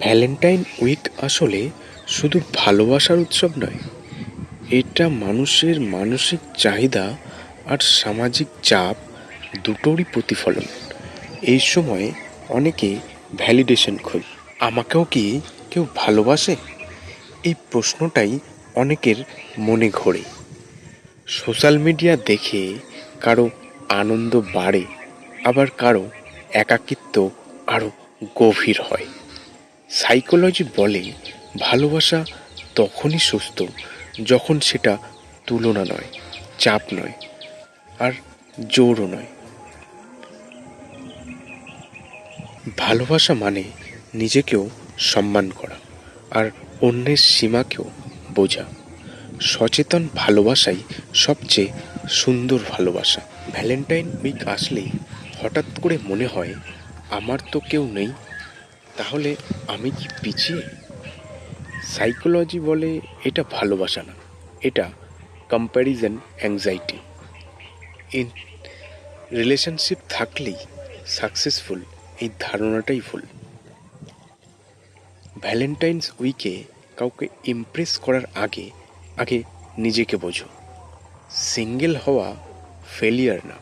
Valentine week আসলে শুধু ভালোবাসার উৎসব নয়, এটা মানুষের মানসিক চাহিদা আর সামাজিক চাপ দুটোরই প্রতিফলন। এই সময় অনেকে ভ্যালিডেশন খোঁজে, আমাকেও কি কেউ ভালোবাসে, এই প্রশ্নটাই অনেকের মনে ঘোরে। সোশ্যাল মিডিয়া দেখে কারো আনন্দ বাড়ে, আবার কারো একাকিত্ব আরও গভীর হয়। সাইকোলজি বলে ভালোবাসা তখনই সুস্থ যখন সেটা তুলনা নয়, চাপ নয়, আর জোরও নয়। ভালোবাসা মানে নিজেকেও সম্মান করা আর অন্যের সীমাকেও বোঝা। সচেতন ভালোবাসাই সবচেয়ে সুন্দর ভালোবাসা। ভ্যালেন্টাইন উইক আসলেই হঠাৎ করে মনে হয়, আমার তো কেউ নেই, তাহলে আমি কি পিছিয়ে? সাইকোলজি বলে এটা ভালোবাসা না, এটা কম্প্যারিজন অ্যাংজাইটি। ইন রিলেশনশিপ থাকলেই সাকসেসফুল, এই ধারণাটাই ভুল। ভ্যালেন্টাইন্স উইকে কাউকে ইমপ্রেস করার আগে আগে নিজেকে বোঝো। সিঙ্গেল হওয়া ফেলিয়ার না,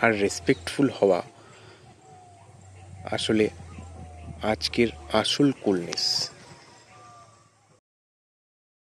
আর রেসপেক্টফুল হওয়া আসলে আজকের আসল কুলনেস।